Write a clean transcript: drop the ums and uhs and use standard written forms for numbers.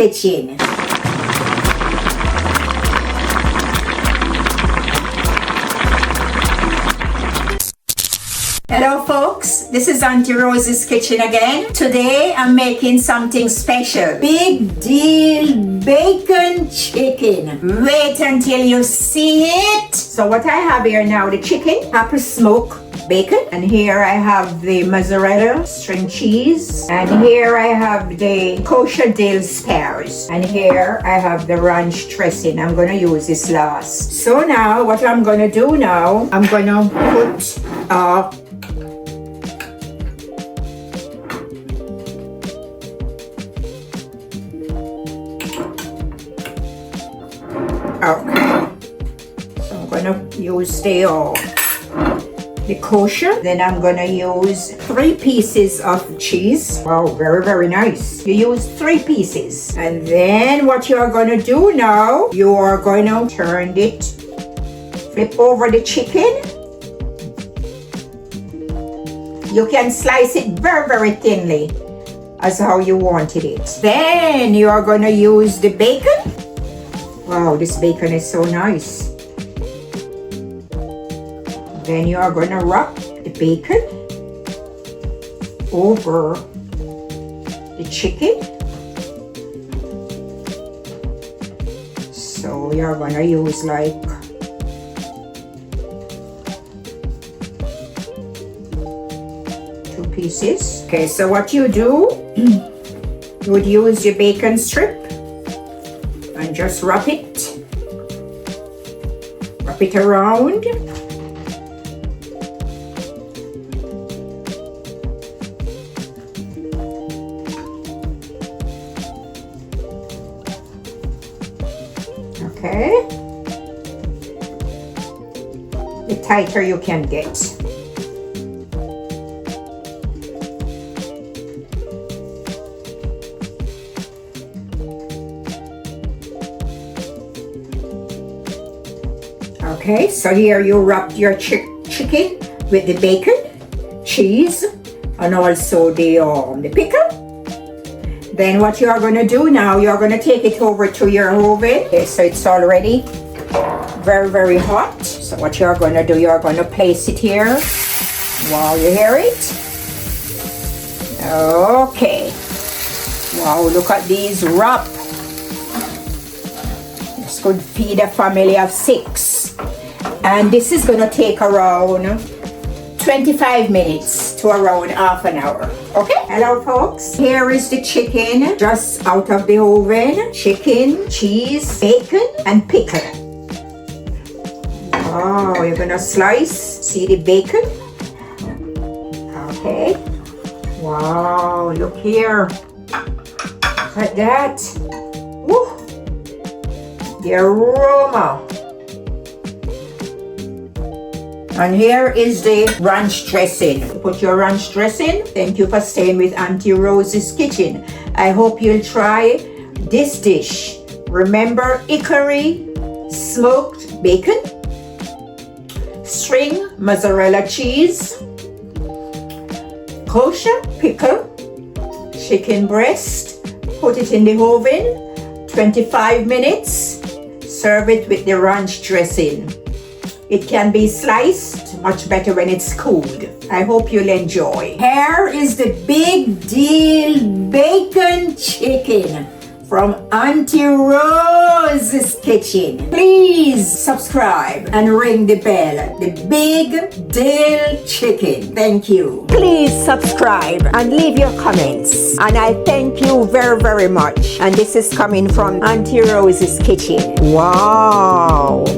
Kitchen. Hello folks, this is Aunty Rose's kitchen again. Today I'm making something special. Big Dill Bacon Chicken. Wait until you see it. So what I have here now, the chicken, apple smoke bacon, and here I have the mozzarella string cheese, and here I have the kosher dill spears, and here I have the ranch dressing. I'm gonna use this last. So now what I'm gonna do now, I'm gonna put okay, so I'm gonna use the kosher. Then I'm gonna use 3 pieces of cheese. Wow, very, very nice. You use 3 pieces. And then what you're gonna do now, you are gonna turn it, flip over the chicken. You can slice it very, very thinly as how you wanted it. Then you are gonna use the bacon. Wow, this bacon is so nice. Then you are going to wrap the bacon over the chicken. So you're going to use like two pieces. Okay, so what you do, you would use your bacon strip and just wrap it around. Okay, the tighter you can get. Okay, so here you wrap your chicken with the bacon, cheese, and also the pickle. Then what you are going to do now, you are going to take it over to your oven. Okay, so it's already very, very hot. So what you are going to do, you are going to place it here. Wow, you hear it? Okay. Wow, look at these wrap. This could feed a family of 6. And this is going to take around 25 minutes to around half an hour. Okay, hello folks. Here is the chicken just out of the oven. Chicken, cheese, bacon, and pickle. Oh, you're gonna slice. See the bacon? Okay. Wow, look here. Look at that. Woo. The aroma. And here is the ranch dressing. Put your ranch dressing. Thank you for staying with Aunty Rose's kitchen. I hope you'll try this dish. Remember, hickory smoked bacon, string mozzarella cheese, kosher pickle, chicken breast. Put it in the oven, 25 minutes. Serve it with the ranch dressing. It can be sliced much better when it's cooled. I hope you'll enjoy. Here is the Big Dill Bacon Chicken from Aunty Rose's kitchen. Please subscribe and ring the bell. The Big Dill Chicken. Thank you. Please subscribe and leave your comments. And I thank you very, very much. And this is coming from Aunty Rose's kitchen. Wow.